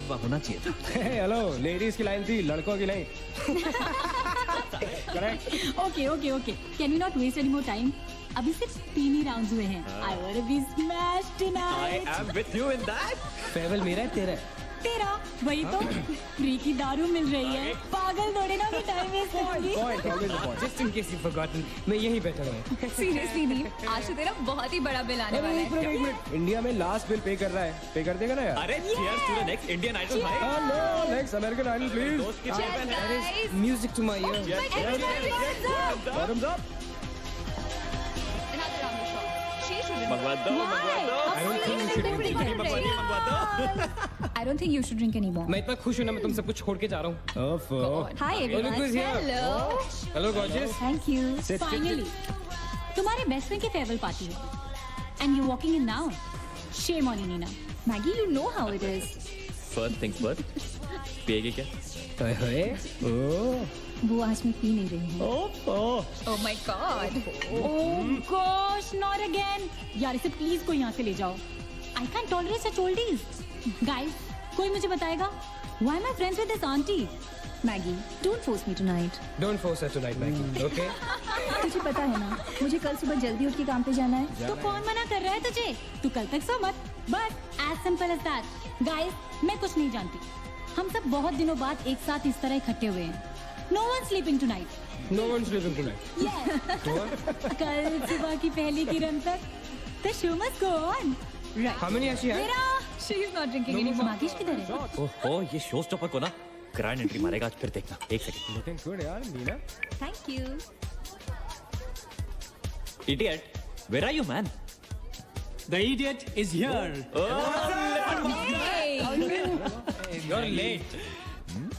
रुतबा होना चाहिए था। हेलो, लेडीज की लाइन थी, लड़कों की नहीं। Correct. Okay can we not waste any more time? अभी सिर्फ 3 ही राउंड्स हुए हैं। I want to be smashed I tonight. am with you in that. Farewell मेरा है तेरा है? तेरा वही तो फ्री की दारू मिल रही है। पागल थोड़े ना कि टाइम वेस्ट करूंगी। Point, always a point. Just in case you've forgotten, मैं यहीं बैठा हुआ हूँ। सीरियसली नील, आज तो तेरा बहुत ही बड़ा बिल आने अरे वाला एक है। मिनट, एक मिनट। इंडिया में लास्ट बिल पे कर रहा है, पे कर देगा ना यार? अरे cheers to the next Indian Idol भाई। Hello, next American Idol please. दोस्त की Cheers, जेब है। guys. Music to my ear. Everybody hands up. Bottoms up. Another round of shots. She should मंगवा दो, मंगवा दो। I don't think you should drink नहीं मंगवानी, मंगवा दो। I don't think you should drink anymore. मैं इतना खुश हूँ ना, मैं तुम सब कुछ छोड़ के जा रहा हूँ। ओफो। Hi everyone. look who's here. Hello. Hello gorgeous. Thank you. Finally तुम्हारे बेस्ट फ्रेंड की फेयरवेल पार्टी है and you walking in now. Shame on you Neena. Maggie, you know how it is. First things first. पिएगी क्या? ओए होए। ओह। वो आज मैं पी नहीं रही हूँ। Oh my god. Oh gosh, not again. यार इसे प्लीज कोई यहाँ से ले जाओ। I can tolerate such oldies. Guys, कोई मुझे बताएगा why my friends with this aunty? Maggie, don't force me tonight. Don't force her tonight, Maggie. Okay? तुझे पता है ना, मुझे कल सुबह जल्दी उठ के काम पे जाना है। तो कौन मना कर रहा है तुझे? तू कल तक सो मत। बस as simple as that. Guys, मैं कुछ नहीं जानती। हम सब बहुत दिनों बाद एक साथ इस तरह इकट्ठे हुए हैं। No one sleeping tonight. No one's sleeping tonight. Yes. Go on. कल सुबह की पहली किरण तक the show must go on. Right. How many has she had? मेरा She is not drinking anymore. मागिश किधर है? ओहो, ये शो स्टॉपर को ना ग्रैंड एंट्री मारेगा आज, फिर देखना। एक सेकंड। Looking good यार, Neena. Thank you. Idiot, where are you, man? The idiot is here. You're late.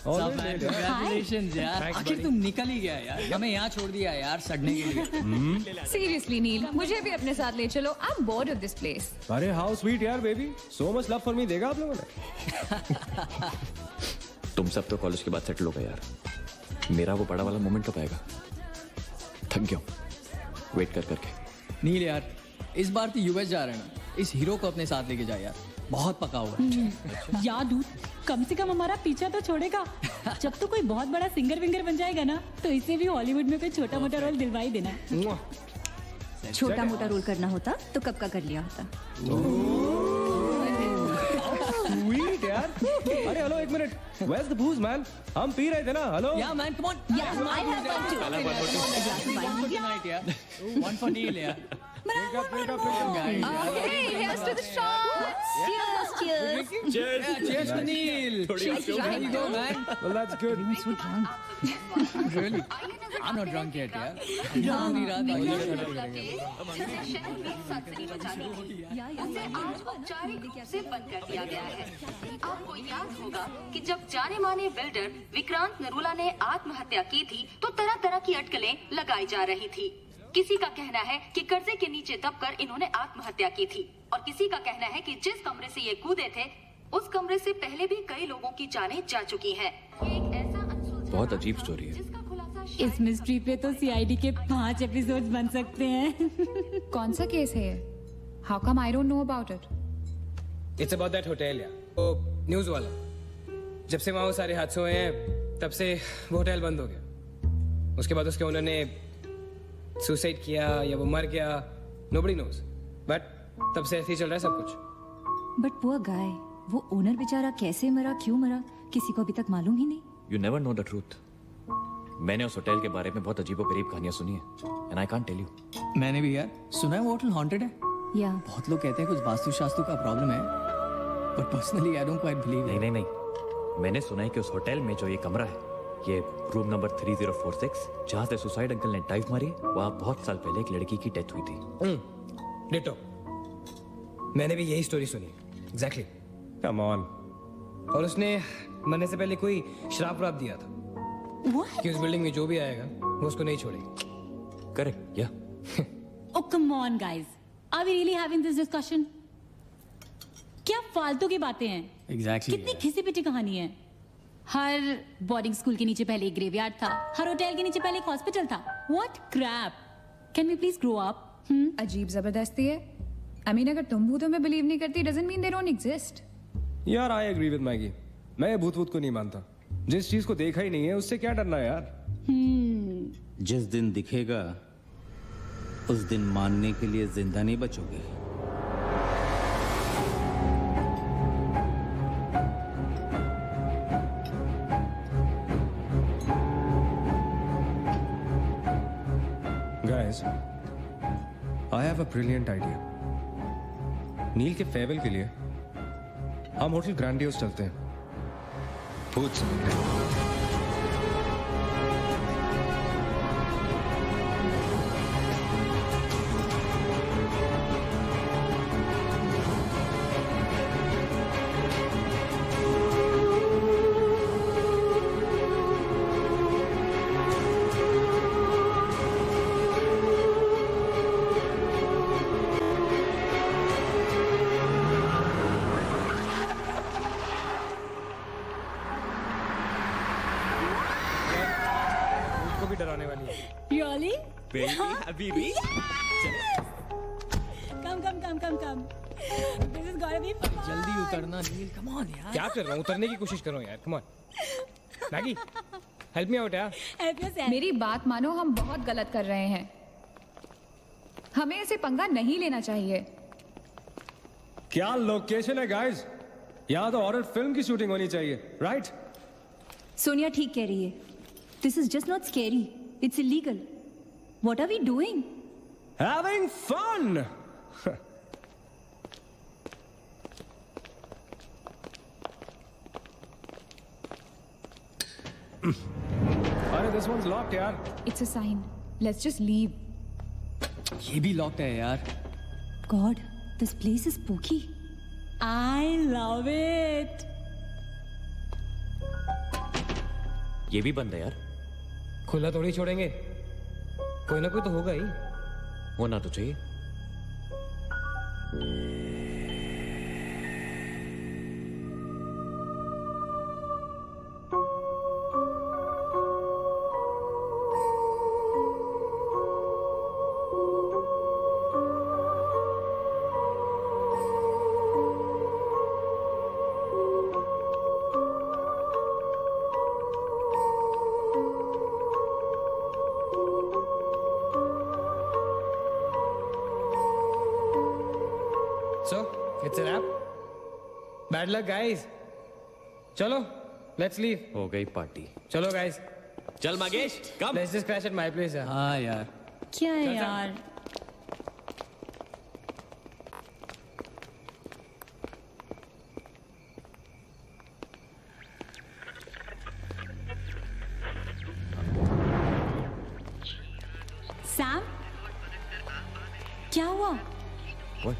Always late, यार। Congratulations यार। Thanks, आखिर buddy. तुम निकल ही गया यार। हमें यहाँ छोड़ दिया यार सड़ने के लिए। Seriously नील, मुझे भी अपने साथ ले चलो। I'm bored of this place. अरे how sweet यार baby, so much love for me देगा आप लोगों ने? तुम सब तो कॉलेज के बाद सेटल हो गए यार। मेरा वो बड़ा वाला मोमेंट कब आएगा? थक गया हूँ वेट कर करके। नील यार, इस बार तो यूएस जा रहे हैं ना, इस हीरो को अपने साथ लेके जा यार। बहुत पका हुआ है। यार डूड, कम से कम हमारा पीछा तो छोड़ेगा। जब तो कोई बहुत बड़ा सिंगर विंगर बन जाएगा ना, तो इसे भी हॉलीवुड में कोई छोटा मोटा रोल दिलवा ही देना। छोटा मोटा रोल करना होता तो कब का कर लिया होता। Sweet यार। अरे हेलो एक minute. Where's the booze man? हम पी रहे थे ना, hello? Yeah man, come on. Yeah, I'll have one too. One for tonight यार. One for Neil यार. Drink up, guys. Okay, here's to the shots. Cheers, cheers. Yeah, cheers to Neil. She's There you go right. man. Well that's good. Really? I'm not drunk yet यार. पूरी रात उसे आज औपचारिक रूप से बंद कर दिया गया है। आपको याद होगा कि जब जाने माने बिल्डर विक्रांत नरूला ने आत्महत्या की थी, तो तरह तरह की अटकलें लगाई जा रही थी। किसी का कहना है कि कर्जे के नीचे दबकर इन्होंने आत्महत्या की थी, और किसी का कहना है कि जिस कमरे से ये कूदे थे, उस कमरे से पहले भी कई लोगों की जानें जा चुकी हैं। ये एक ऐसा अनसुलझा बहुत राज अजीब था, स्टोरी है। जिसका खुलासा इस मिस्ट्री पे तो सीआईडी के 5 एपिसोड्स बन सकते हैं। कौन सा केस है ये? How come I don't know about it? It's about that hotel यार। वो न्यूज़ वाला। जब से वहाँ वो सारे हादसे हुए हैं, तब से वो होटल बंद हो गया। उसके बाद उसके ओनर ने सुसाइड किया या वो मर गया, nobody knows. But तब से ऐसे ही चल रहा है सब कुछ। बट पुअर गाय, वो ओनर बेचारा कैसे मरा, क्यों मरा, किसी को अभी तक मालूम ही नहीं। You never know the truth. मैंने उस होटल के बारे में बहुत अजीबोगरीब कहानियां सुनी है, and I can't tell you. मैंने भी यार सुना है वो होटल हॉन्टेड है। या बहुत लोग कहते हैं कुछ वास्तु शास्त्र का प्रॉब्लम है, but personally I don't quite believe. नहीं नहीं नहीं, मैंने सुना है कि उस होटल में जो ये कमरा है, ये रूम नंबर 3046, जहाँ से सुसाइड अंकल ने डाइव मारी, वहाँ बहुत साल पहले एक लड़की की डेथ हुई थी। डिटो। मैंने भी यही स्टोरी सुनी। एग्जैक्टली। Come on. और उसने मरने से पहले कोई श्राप व्राप दिया था कि उस बिल्डिंग में जो भी आएगा वो उसको नहीं छोड़ेगी। करेक्ट या? Oh come on guys, are we really having this discussion? क्या फालतू की बातें हैं? एग्जैक्टली। कितनी घिसी पिटी कहानी है। हर बोर्डिंग स्कूल के नीचे पहले एक ग्रेवयार्ड था, हर होटल के नीचे पहले एक हॉस्पिटल था। What crap? Can we please grow up? अजीब जबरदस्ती है। I mean, अगर तुम भूतों में बिलीव नहीं करती, doesn't mean they don't exist. यार आई एग्री विद मैगी। मैं भूत भूत को नहीं मानता। जिस चीज को देखा ही नहीं है उससे क्या डरना है यार। जिस दिन दिखेगा उस दिन मानने के लिए जिंदा नहीं बचोगे। Guys, I have a brilliant idea. नील के फेयरवेल के लिए हम होटल ग्रैंडियोस चलते हैं। भूत से मिलते हैं। को भी डराने वाली है। Really? Habibi Come. This is gonna be fun. जल्दी उतरना नील, कम ऑन यार। क्या कर रहा हूँ? उतरने की कोशिश कर रहा हूँ यार। Come on Maggi, help me out यार। Help yourself. मेरी बात मानो, हम बहुत गलत कर रहे हैं। हमें ऐसे पंगा नहीं लेना चाहिए। क्या लोकेशन है गाइस? यहाँ तो हॉरर फिल्म की शूटिंग होनी चाहिए, राइट? सोनिया ठीक कह रही है. This is just not scary. It's illegal. What are we doing? Having fun. अरे this one's locked यार। It's a sign. Let's just leave. ये भी लॉक्ड है यार। God, this place is spooky. I love it. ये भी बंद है यार। खुला थोड़ी छोड़ेंगे, कोई ना कोई तो होगा ही। होना तो चाहिए। So, it's a wrap. Bad luck, guys. चलो, let's leave. हो गई पार्टी। चलो, guys. चल मगेश, कम। Let's just crash at my place. यार। हाँ यार। क्या है यार? सैम, क्या हुआ? What?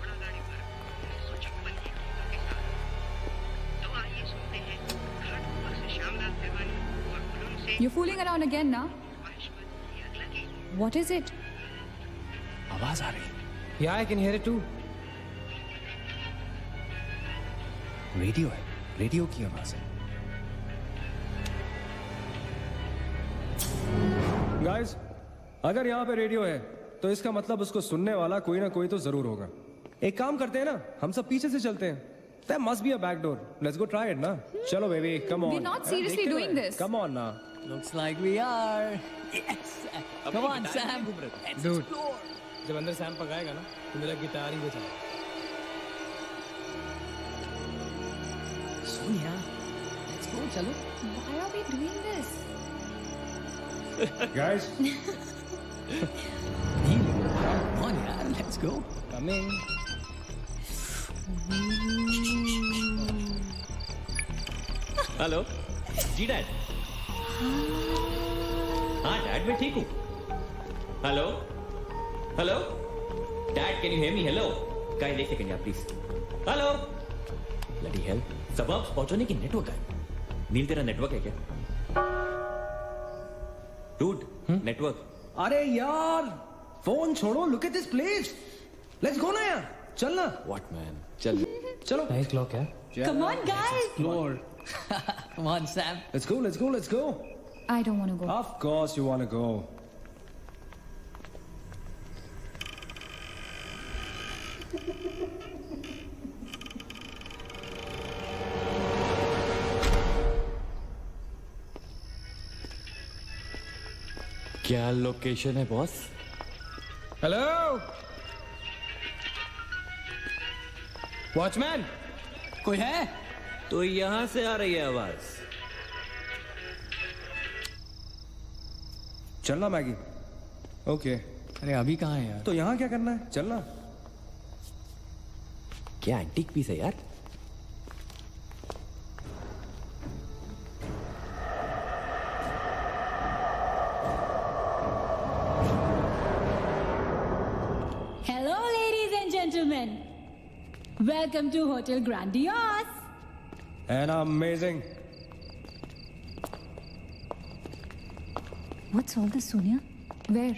You're fooling around again now? What is it? आवाज आ रही। Yeah, I can hear it too. Radio है, रेडियो की आवाज है। Guys, अगर यहाँ पे रेडियो है, तो इसका मतलब उसको सुनने वाला कोई ना कोई तो जरूर होगा। एक काम करते हैं ना, हम सब पीछे से चलते हैं। There must be a back door. Let's go try it, ना? चलो baby, come on. We're not seriously देखते doing हुए। this. Come on ना। Looks like we are. Yes. Come on, Sam. Let's Dude. explore. जब अंदर Sam पकाएगा ना, तो मेरा गिटार ही बजाएगा। Sonia, let's go. चलो। Why are we doing this? Guys, Neel, come on यार, let's go. coming. Hello ji dad. हाँ डैड, मैं ठीक हूँ। Hello hello dad, can you hear me? Hello guys, एक सेकंड यार प्लीज। हेलो ब्लडी हेल, सबब्स पहुंचने की नेटवर्क है। नील, तेरा नेटवर्क है क्या? Dude, network. अरे यार, फोन छोड़ो, look at this place. Let's गो ना यार, चलना. व्हाट मैन, चल चलो. Nice clock, yeah. Come on, guys. Explore. Come on, Sam. Let's go, let's go, let's go. I don't want to go. Of course you want to go. क्या location है boss? Hello watchman, कोई है? तो यहां से आ रही है आवाज। चलना मैगी। ओके अरे अभी कहाँ है यार? तो यहाँ क्या करना है, चलना। क्या एंटीक पीस है यार? Hello, ladies and gentlemen. Welcome to Hotel Grandiose. And amazing. What's all this, Sonia? Where?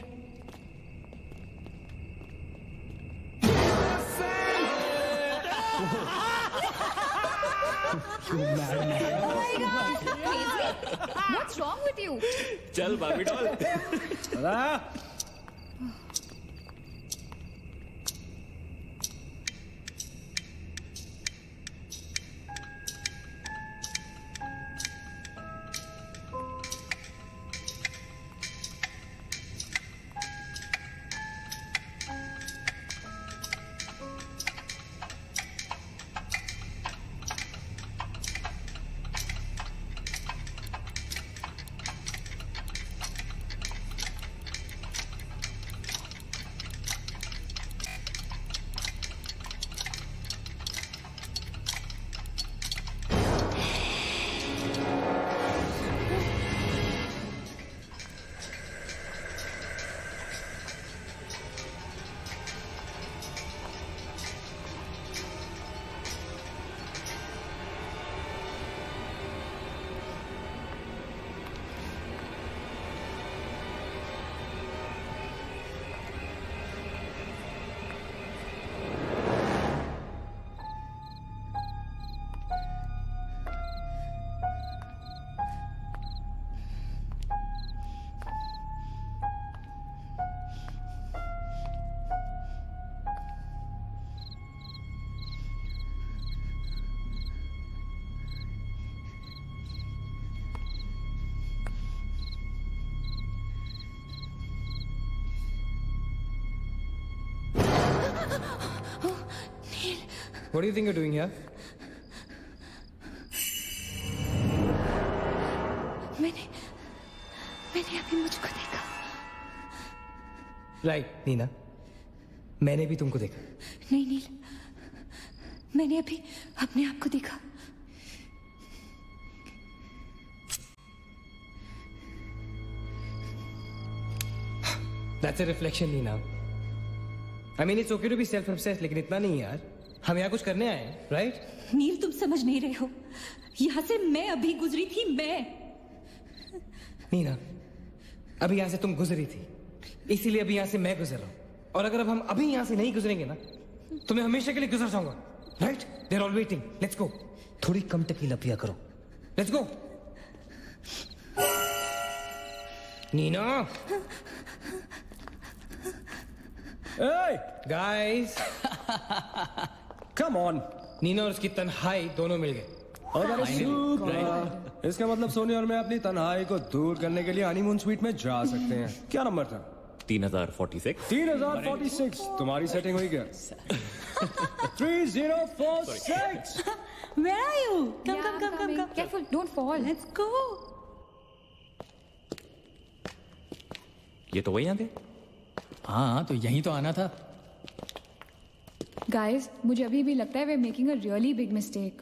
What's wrong with you? चल बाबी doll. What do you think you're doing here? मैंने अभी मुझको देखा। राइट नीना, मैंने भी तुमको देखा। नहीं नील, मैंने अभी अपने आप को देखा। That's a reflection, Neena. I mean, it's okay to be self-obsessed, लेकिन इतना नहीं यार। हम यहाँ कुछ करने आए हैं, राइट? नील तुम समझ नहीं रहे हो, यहाँ से मैं अभी गुजरी थी। नीना, अभी यहाँ से तुम गुजरी थी, इसीलिए अभी यहाँ से मैं गुजर रहा हूँ। और अगर अब हम अभी यहाँ से नहीं गुजरेंगे ना, तो मैं हमेशा के लिए गुजर जाऊंगा, right? They're all waiting. Let's go. थोड़ी कम टकीला पिया करो। Let's go. Neena. Hey, guys. come on. Neena और उसकी तन्हाई दोनों मिल गए। इसका मतलब सोनी और मैं अपनी तन्हाई को दूर करने के लिए हनीमून स्वीट में जा सकते हैं। क्या नंबर था? 3046। 3046। तुम्हारी सेटिंग हुई क्या? 3046। Where are you? Come, Yeah, come, come, come, coming. come. Careful, don't fall. Let's go. ये तो वही आ गए। हाँ तो यहीं तो आना था। Guys, मुझे अभी भी लगता है we're making a really big mistake.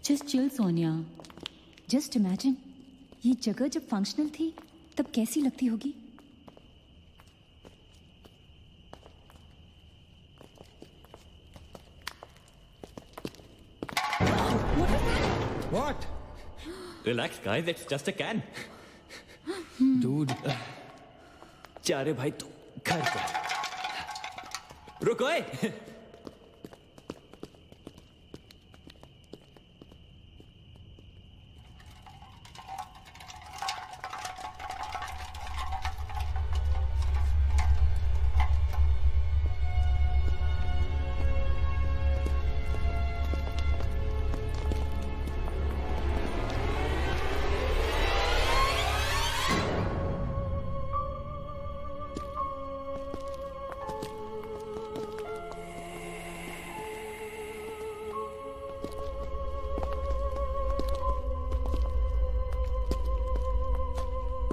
Just chill, Sonia. Just imagine, ये जगह जब फंक्शनल थी तब कैसी लगती होगी। What? Relax guys, it's just a can. Dude. जा रे भाई तू घर जा। रुको ए।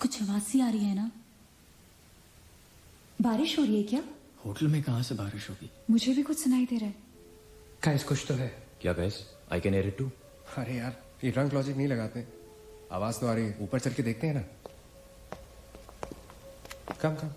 कुछ आवाज सी आ रही है ना? बारिश हो रही है क्या? होटल में कहाँ से बारिश होगी? मुझे भी कुछ सुनाई दे रहा है। गाइस कुछ तो है। क्या guys? I can hear it too. अरे यार ये ड्रंक लॉजिक नहीं लगाते, आवाज तो आ रही है, ऊपर चल के देखते हैं ना। कम कम।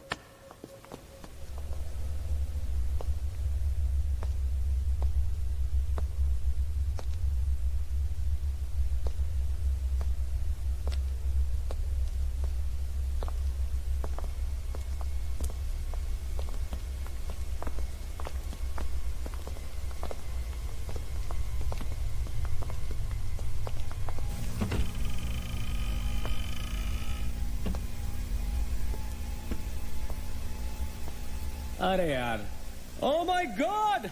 अरे यार, ओ माय गॉड,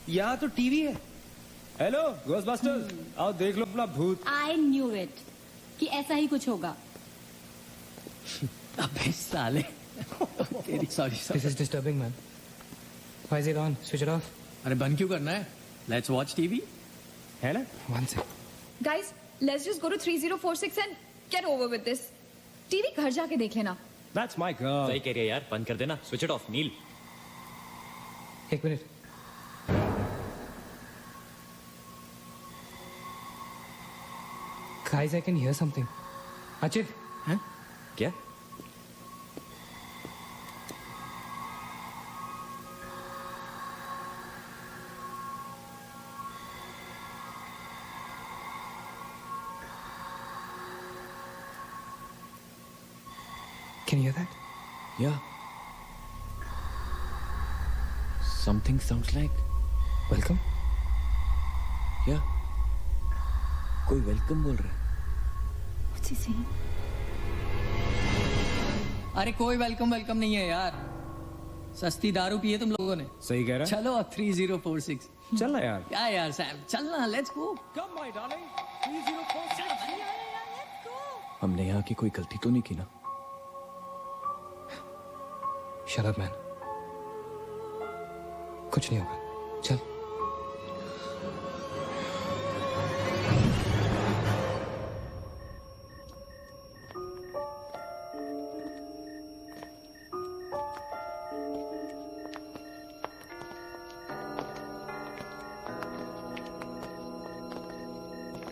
यहाँ तो टीवी है। हेलो घोस्टबस्टर्स, आओ देख लो अपना भूत। आई न्यू इट कि ऐसा ही कुछ होगा। अबे साले तेरी sorry This is disturbing, man. Why is it on? Switch it off. अरे बंद क्यों करना है? Let's watch TV. है ना? One sec. Guys, let's just go to 3046 and get over with this. TV घर जाके देख लेना। That's my girl. सही कह रही है यार, बंद कर देना, स्विच इट ऑफ। नील, एक minute. Guys, I can hear something. Achit, हैं? क्या? can you hear that? Yeah. Something sounds like. Welcome. Yeah. कोई वेलकम बोल रहा है। What's he saying? अरे कोई वेलकम नहीं है यार, सस्ती दारू पिए तुम लोगों ने। सही कह रहा है। चलो 3046। चलना यार। क्या यार सैम, चलना, let's go. Come my darling, 3046। हमने यहाँ की कोई गलती तो नहीं की ना? Shut up, man. कुछ नहीं होगा। चल।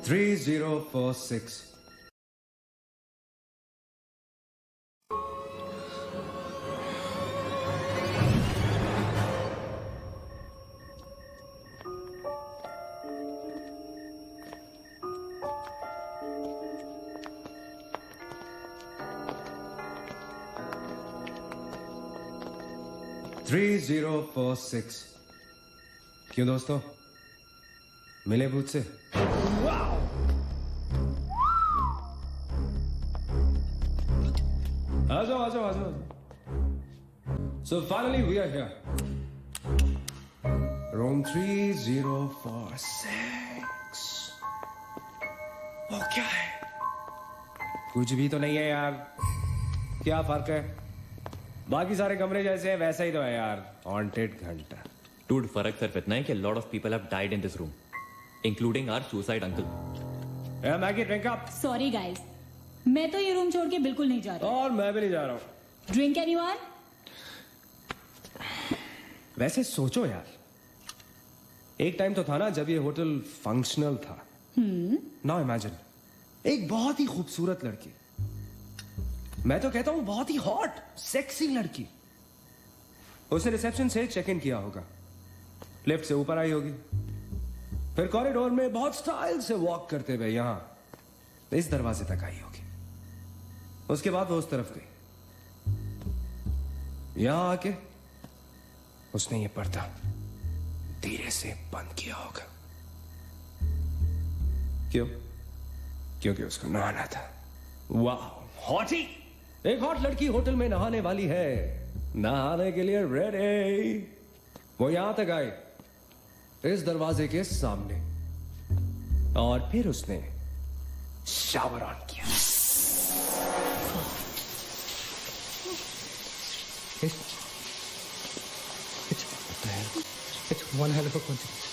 Three 3046। Three 3046। क्यों दोस्तों, मिले भूत से? आ जाओ। So finally we are here. Room 3046। वो क्या है? कुछ भी तो नहीं है यार, क्या फर्क है? बाकी सारे कमरे जैसे हैं वैसा ही तो है यार, हॉन्टेड घंटा। Dude, फर्क सिर्फ इतना है कि lot of people have died in this room, including our suicide uncle. Hey Maggie, drink up। Sorry guys, मैं तो ये रूम छोड़ के बिल्कुल नहीं जा रहा। और मैं भी नहीं जा रहा हूँ। Drink anyone? वैसे सोचो यार, एक टाइम तो था ना जब ये होटल फंक्शनल था। नाउ इमेजिन, एक बहुत ही खूबसूरत लड़की, मैं तो कहता हूं बहुत ही हॉट सेक्सी लड़की, उसने रिसेप्शन से चेक इन किया होगा, लिफ्ट से ऊपर आई होगी, फिर कॉरिडोर में बहुत स्टाइल से वॉक करते हुए यहां इस दरवाजे तक आई होगी। उसके बाद वो उस तरफ गई, यहां आके उसने ये पर्दा धीरे से बंद किया होगा। क्यों? क्योंकि उसको नहाना था। वाह, हॉटी! एक हॉट लड़की होटल में नहाने वाली है, नहाने के लिए रेडी। वो यहां तक आई, इस दरवाजे के सामने, और फिर उसने शावर ऑन किया। It's one hell of a coincidence.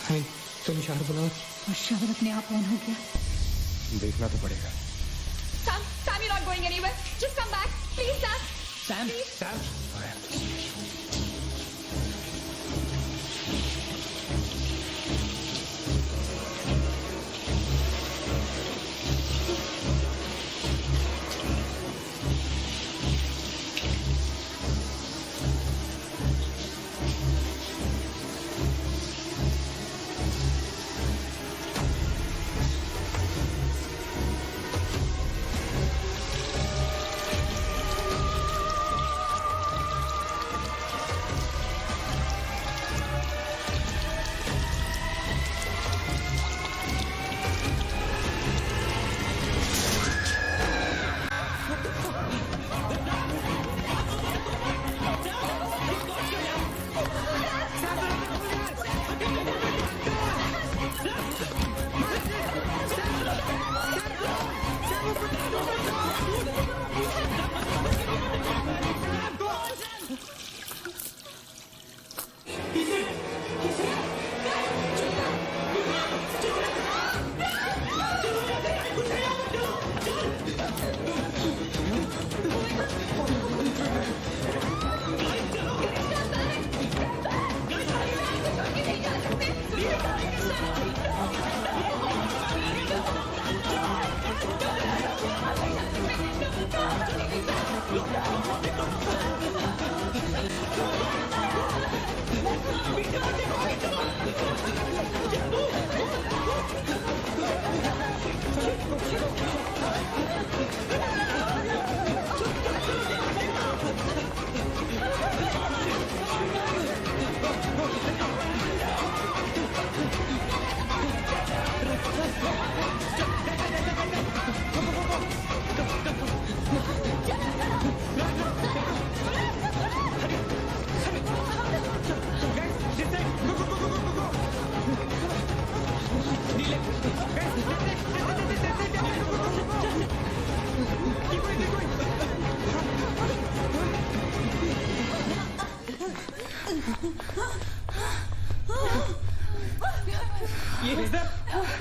I mean, तुम शावर बुलाओ। और शावर अपने आप ऑन हो गया। देखना तो पड़ेगा। Sam, you're not going anywhere. Just come back. Please, Sam. Sam? Sam,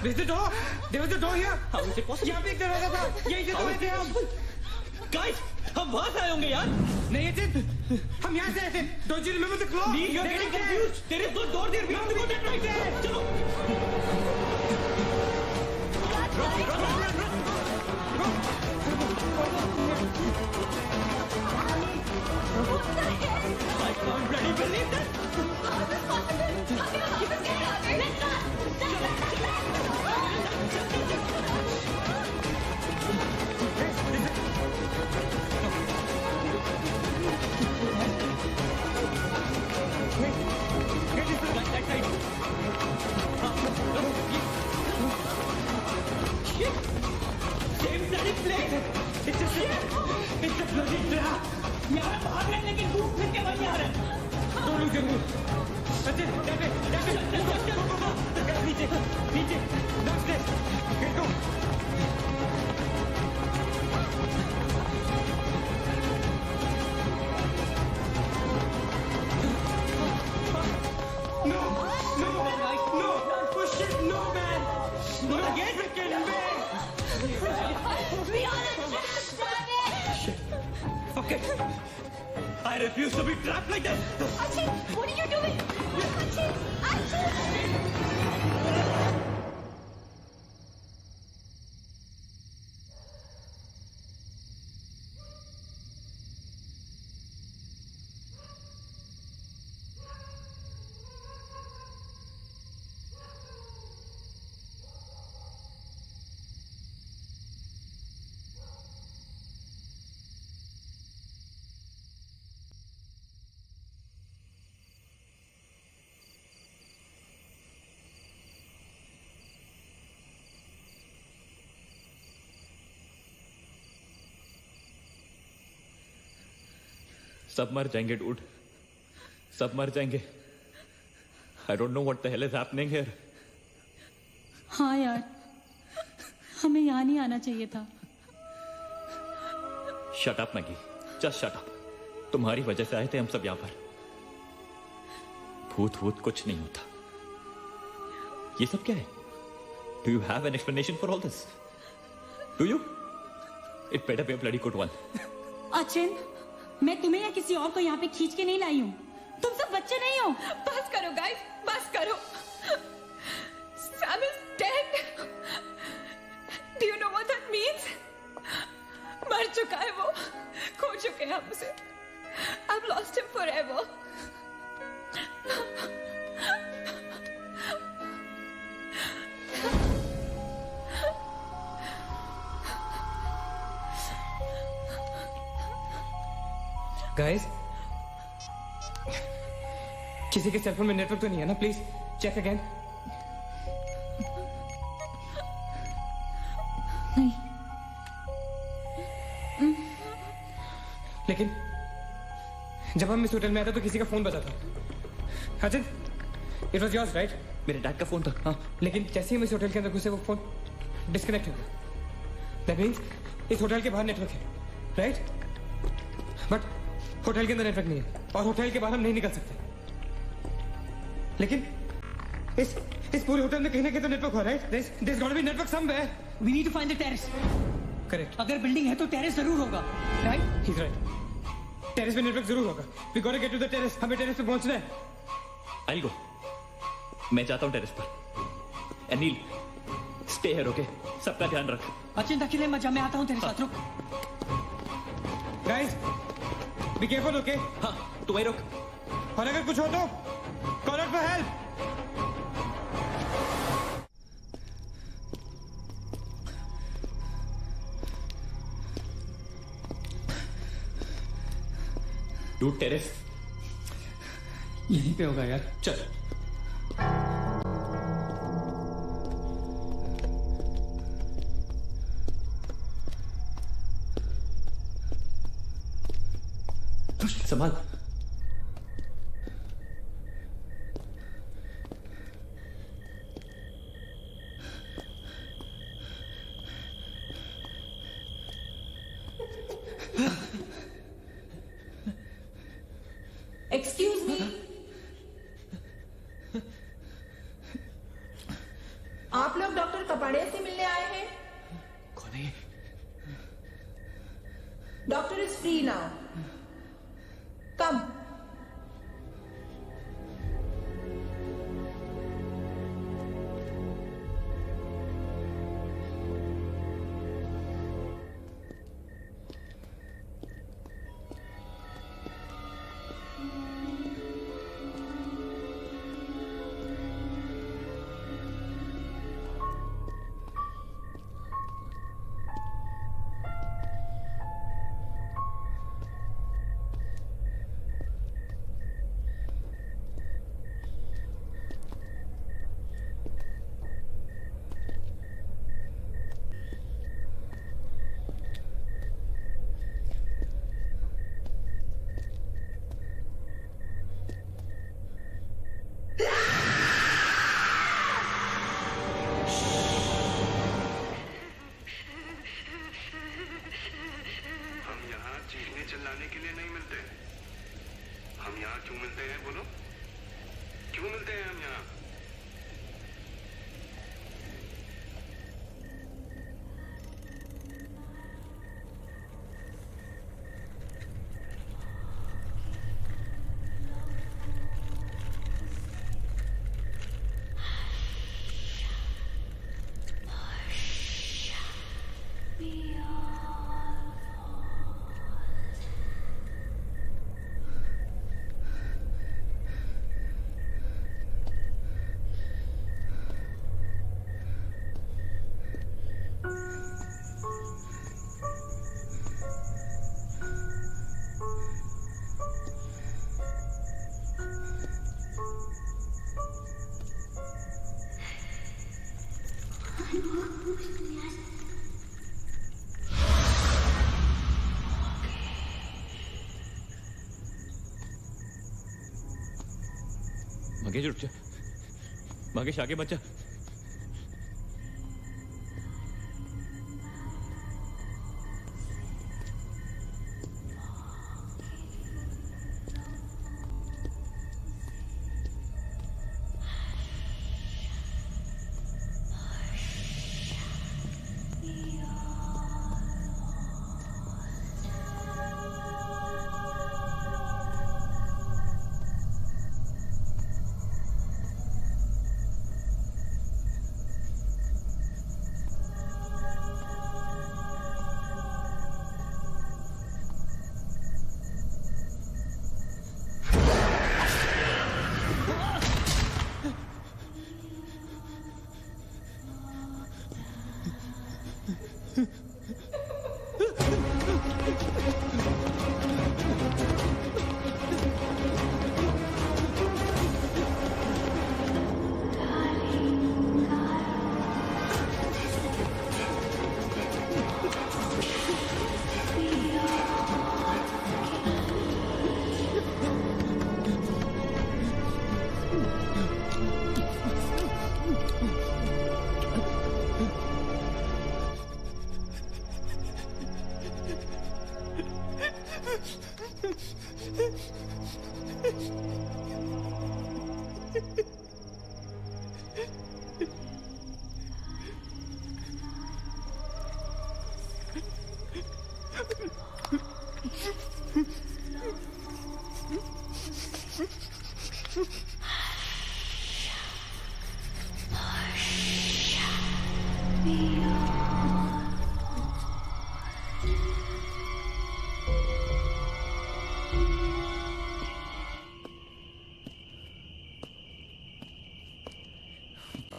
Is the door? There was a door here. How is it possible? यहाँ पे एक दरवाजा था। यहीं से तो आए थे हम। Guys, हम वहां से आए होंगे यार। नहीं अजित, हम यहाँ से आए थे। Don't you remember the clock? You're getting confused. There is no door there. We have to go that right there. चलो। I can't bloody believe this. Same bloody place. It's a shit. It's a bloody trap. यहाँ भाग रहे हैं लेकिन घूम फिर के वहीं आ रहे हैं। Don't lose your mood. Ajit, नीचे, नीचे, downstairs. Get go. No, no, no, oh shit, no man. Not again, freaking man. Okay. I refuse to be trapped like this. Achit, what are you doing? Achit! सब मर जाएंगे dude, सब मर जाएंगे। I don't know what the hell is happening here. हाँ यार, हमें यहाँ नहीं आना चाहिए था। Shut up Maggi, just shut up. तुम्हारी वजह से आए थे हम सब यहाँ पर। भूत भूत कुछ नहीं होता। ये सब क्या है? Do you have an explanation for all this? Do you? It better be a bloody good one. Achin, मैं तुम्हें या किसी और को यहाँ पे खींच के नहीं लाई हूँ। तुम सब बच्चे नहीं हो। बस करो गाइस, बस करो। Sam is dead. Do you know what that means? मर चुका है वो, खो चुके हैं हम उसे। I've lost him forever. Guys, किसी के सेलफोन में नेटवर्क तो नहीं है ना? Please check again. नहीं। लेकिन जब हम इस होटल में आए थे तो किसी का फोन बजा था। Achin, it was yours right? मेरे डैड का फोन था। हाँ, लेकिन जैसे ही हम इस होटल के अंदर घुसे वो फोन डिस्कनेक्ट हो गया। दैट मीन्स इस होटल के बाहर नेटवर्क है, राइट? बट होटल के अंदर नेटवर्क नहीं है और होटल के बाहर हम नहीं निकल सकते। लेकिन इस पूरे होटल में कहीं ना कहीं तो नेटवर्क हो रहा है। There's got to be network somewhere. We need to find the terrace. Correct. अगर बिल्डिंग है तो टेरेस जरूर होगा, राइट? He's right. टेरेस पे नेटवर्क जरूर होगा। We gotta get to the terrace. हमें टेरेस पे पहुंचना है। I'll go. मैं जाता हूँ टेरेस पर। Anil, stay here, okay? सबका ध्यान रख। अचिन अकेले मत जा, मैं आता हूँ तेरे साथ, रुक। Guys, be careful, okay? हाँ, तू वहीं रुक। और अगर कुछ हो तो call out for help. Dude, terrace यहीं पे होगा यार। चल। संभाल। एक्सक्यूज मी, आप लोग डॉक्टर कपाड़िया से मिलने आए हैं? कौन है ये? डॉक्टर इज फ्री नाउ, कम। चिल्लाने के लिए नहीं मिलते। हम यहाँ क्यों मिलते हैं बोलो? क्यों मिलते हैं हम यहाँ? मगेश रुक जा, मगेश आगे मत जा।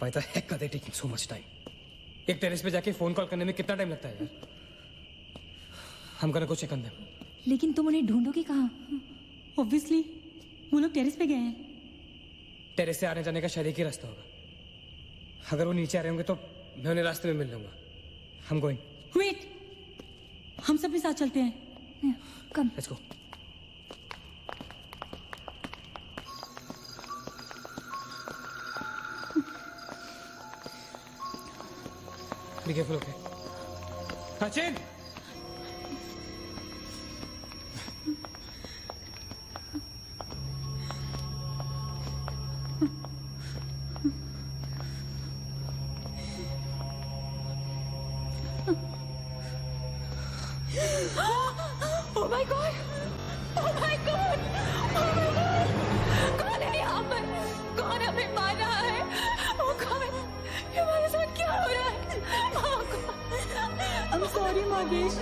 Why the heck are they taking so much time? एक टेरेस पे जाके फोन कॉल करने में कितना टाइम लगता है यार? हम gonna go check on them. लेकिन तुम उन्हें ढूंढोगे कहाँ? ऑब्वियसली वो लोग टेरेस पे गए हैं. टेरेस से आने जाने का शायद एक ही रास्ता होगा. अगर वो नीचे आ रहे होंगे तो मैं उन्हें रास्ते में मिल लूंगा. I'm going. वेट, हम सब भी साथ चलते हैं. कम. Let's go. Be careful, okay? Sachin! Oh my God! Oh my God! Oh my God! कौन है यहाँ पर? कौन हमें मार रहा है? Oh God! ये हमारे साथ क्या हो रहा है? Oh God! I'm sorry, मागेश.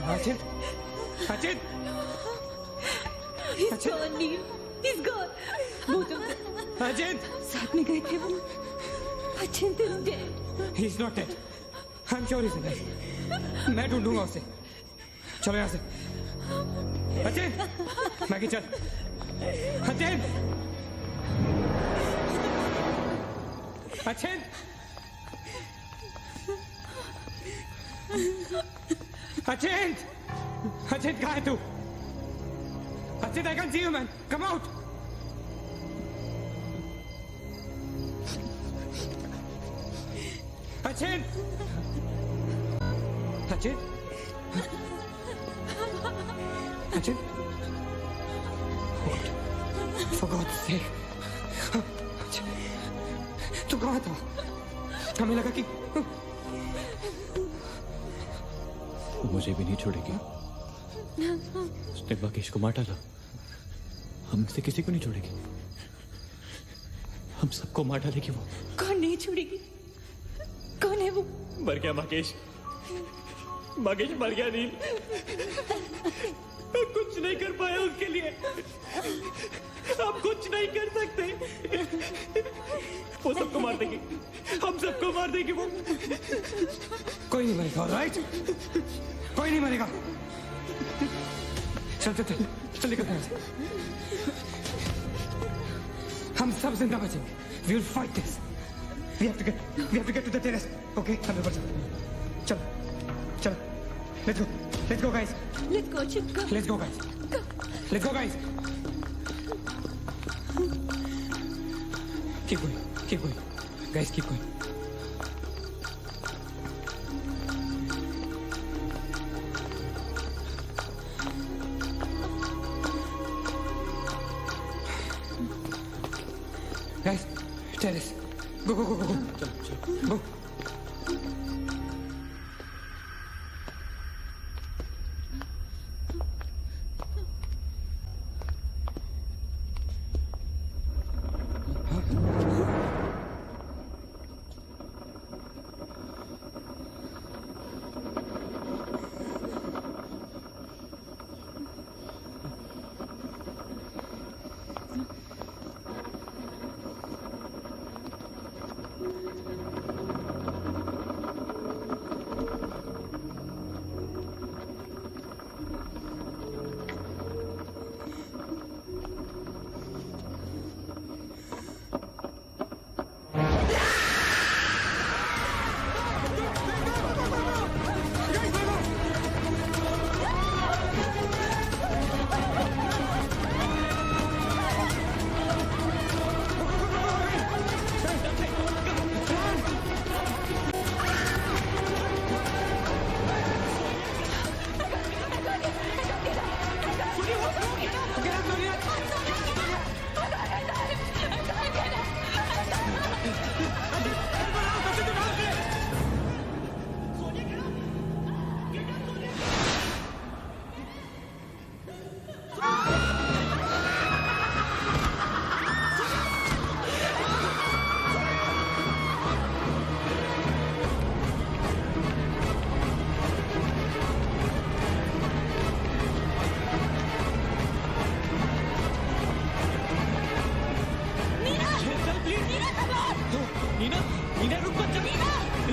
Sachin! Sachin! He's gone, Neil. He's gone. Both of them. Sachin! साथ में गए थे वो. Sachin is dead. He's not dead. I'm sure he's alive. मैं ढूंढूंगा उसे. चलो यहाँ से. Sachin! मैगी चल. Sachin! Sachin! Sachin! Sachin, कहाँ है तू? Sachin, I can see you, man. Come out. Sachin! Sachin? Sachin? For God's sake. Sachin, तू कहाँ था? हमें लगा कि मुझे भी नहीं छोड़ेगी. उसने बाकेश को मार डाला. हम से किसी को नहीं छोड़ेगी. हम सबको मार डालेगी वो. कौन नहीं छोड़ेगी? कौन है वो? मर गया बाकेश. बाकेश मर गया. नील, मैं कुछ नहीं कर पाया उसके लिए. हम कुछ नहीं कर सकते. वो सबको मार देगी. हम सबको मार देगी वो. कोई नहीं मरेगा, राइट? कोई नहीं मरेगा. चल चल चल चल निकल यहाँ से. हम सब जिंदा बचेंगे. We will fight this. We have to get to the terrace. Okay? 100%. चल चल. Let's go guys. Let's go, Chipka. Let's go guys. Let's go guys. Keep going. Guys, keep going. Guys, terrace. Go. Go.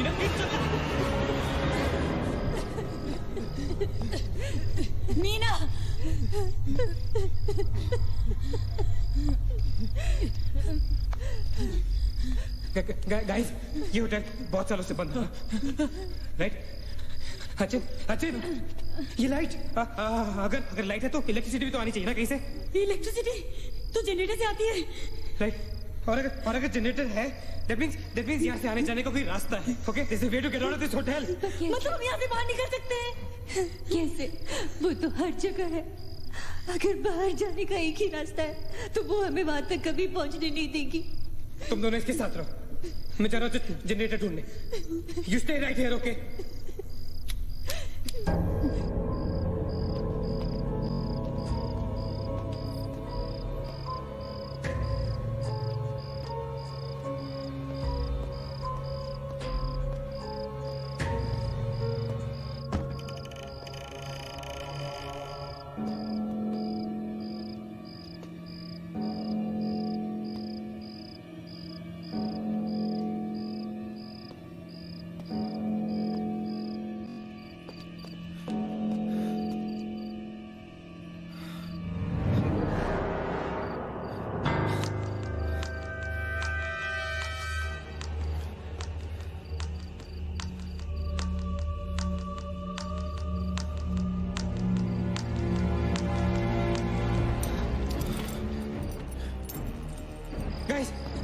Meena please चल। Meena guys ये hotel बहुत सालों से बंद था, right? Achin Achin ये लाइट अगर लाइट है तो इलेक्ट्रिसिटी भी तो आनी चाहिए ना कहीं से। इलेक्ट्रिसिटी तो जनरेटर से आती है, राइट? और अगर जनरेटर है दैट मींस यहाँ से आने जाने का कोई रास्ता है। Okay this is way to get out of this hotel. मतलब हम यहाँ से बाहर निकल सकते हैं? कैसे? वो तो हर जगह है। अगर बाहर जाने का एक ही रास्ता है तो वो हमें वहां तक कभी पहुंचने नहीं देगी। तुम दोनों इसके साथ रहो, मैं जा रहा हूँ जनरेटर ढूंढने। You stay right here, okay?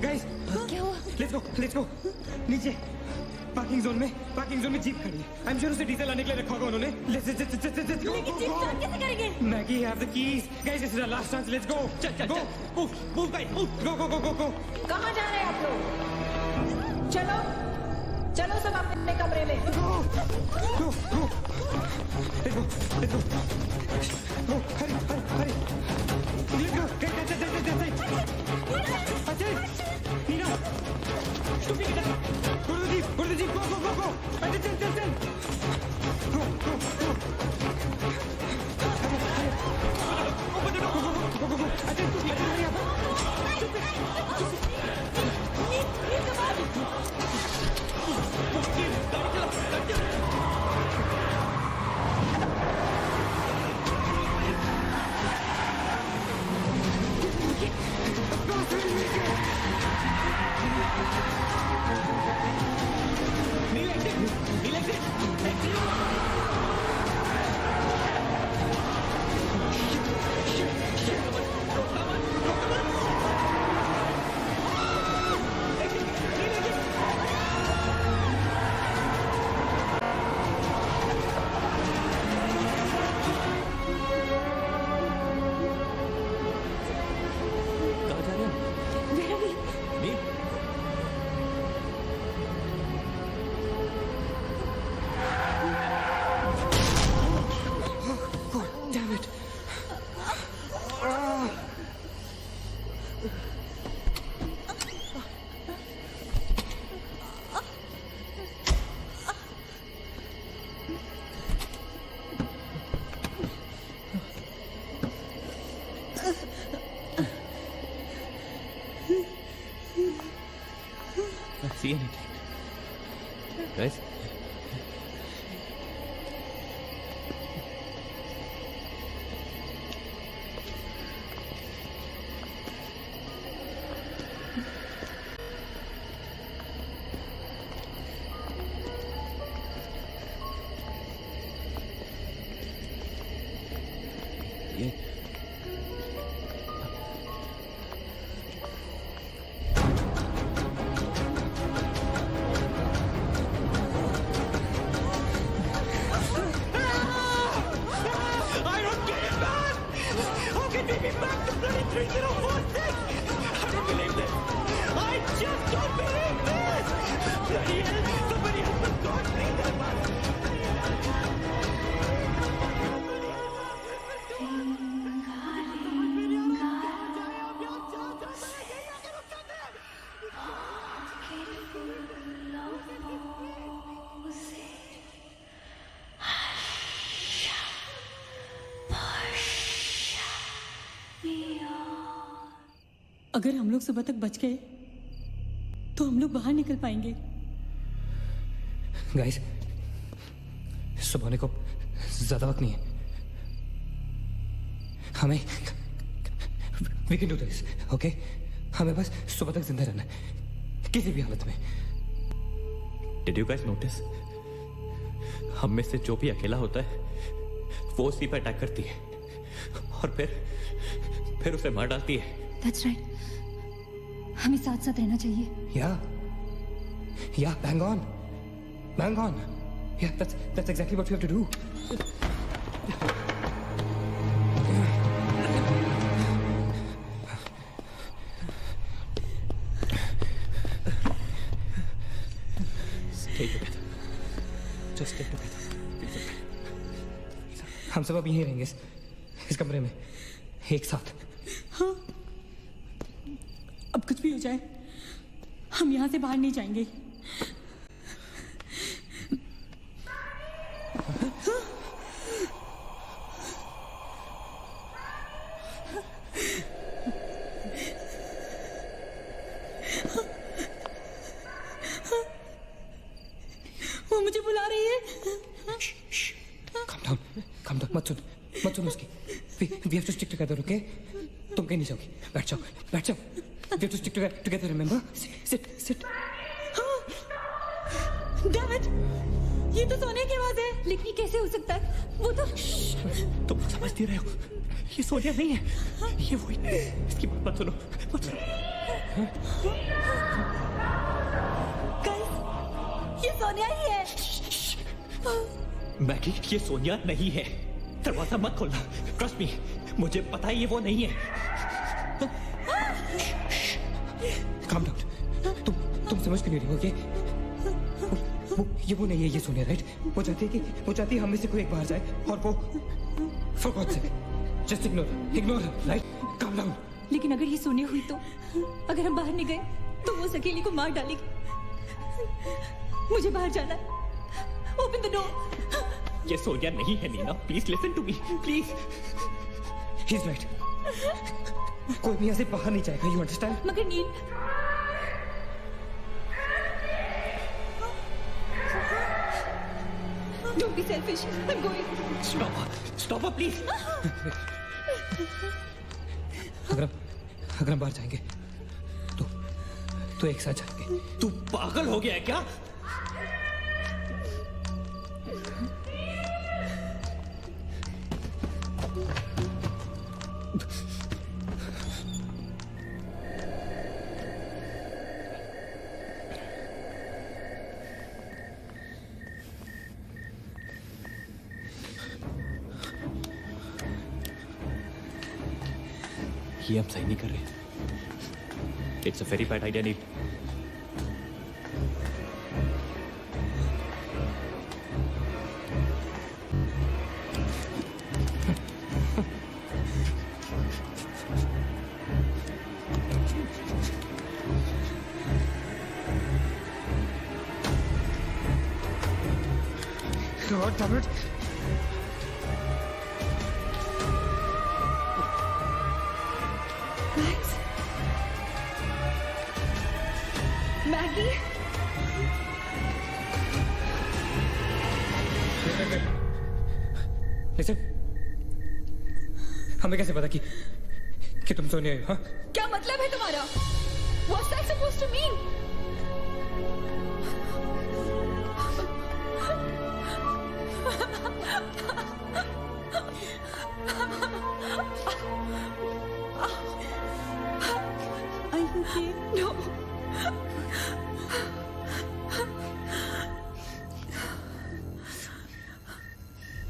Guys क्या हुआ? लेट्स गो नीचे। पार्किंग जोन में जीप खड़ी है। आई एम श्योर उसे डीजल लाने के लिए रखा होगा उन्होंने। लेट्स लेकिन जीप स्टार्ट कैसे करेंगे? Maggi have the keys. Guys this is the last chance, let's go. चल मूव गाइस मूव। गो। कहाँ जा रहे हैं आप लोग? चलो सब अपने कमरे में। Go. Let's go. Go. Hurry. Let's go. Get. Ajay. Nina. Stupid. Go to the jeep. Go. Ajay, tell. Go. Open the door. Go. Ajay, hurry up. See anything? Guys? ये अगर हम लोग सुबह तक बच गए तो हम लोग बाहर निकल पाएंगे। गाइस, सुबह होने को ज्यादा वक्त नहीं है. हमें we can do this, okay? हमें बस सुबह तक जिंदा रहना है, किसी भी हालत में. Did you guys notice? हम में से जो भी अकेला होता है वो उसी पर अटैक करती है और फिर उसे मार डालती है. That's right. हमें साथ साथ रहना चाहिए. Yeah, bang on. Yeah, that's exactly what we have to do. Stay together. Just stay together. हम सब अब यहीं रहेंगे इस कमरे में एक साथ. हाँ, अब कुछ भी हो जाए हम यहाँ से बाहर नहीं जाएंगे. वो मुझे बुला रही है. Calm down. मत सुन उसकी. We have to stick together, okay? तुम कहीं नहीं जाओगी. बैठ जाओ. We have to stick together, remember? Sit. Dad, ये तो सोने की आवाज है. लेकिन ये कैसे हो सकता है? वो तो तुम समझ नहीं रहे हो, ये सोनिया नहीं है, ये वही. इसकी बात मत सुनो. गाइस, ये सोनिया ही है. मैगी, ये सोनिया नहीं है. दरवाजा मत खोलना. ट्रस्ट मी, मुझे पता है ये वो नहीं है. Calm down. तुम समझ क्यों नहीं रही हो? वो नहीं है ये सोनिया, राइट? वो चाहती है हम में से कोई एक बाहर जाए और वो for God's sake, just ignore her, right? Calm down. लेकिन अगर ये सोनिया हुई तो अगर हम बाहर नहीं गए तो वो उस अकेली को मार डालेगी. मुझे बाहर जाना है. Open the door. ये सोनिया नहीं है Neena. Please listen to me, please. He's right. कोई भी यहाँ से बाहर नहीं जाएगा, you understand? मगर नील, don't be selfish. I'm going. Stop her, please. अगर हम बाहर जाएंगे तो एक साथ जाएंगे. तू पागल हो गया है क्या? ये हम सही नहीं कर रहे. It's a very bad idea. Need God damn it. guys. Maggie. Listen. हमें कैसे पता कि तुम सोनिया हो? हाँ? क्या मतलब है तुम्हारा? What's that supposed to mean? Are you okay? No.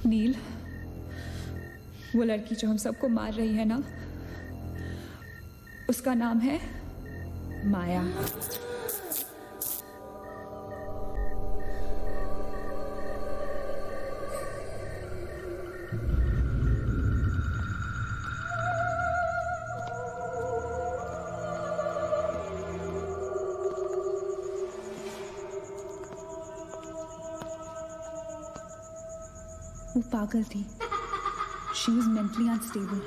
नील, वो लड़की जो हम सबको मार रही है ना, उसका नाम है माया. वो पागल थी. She was mentally unstable.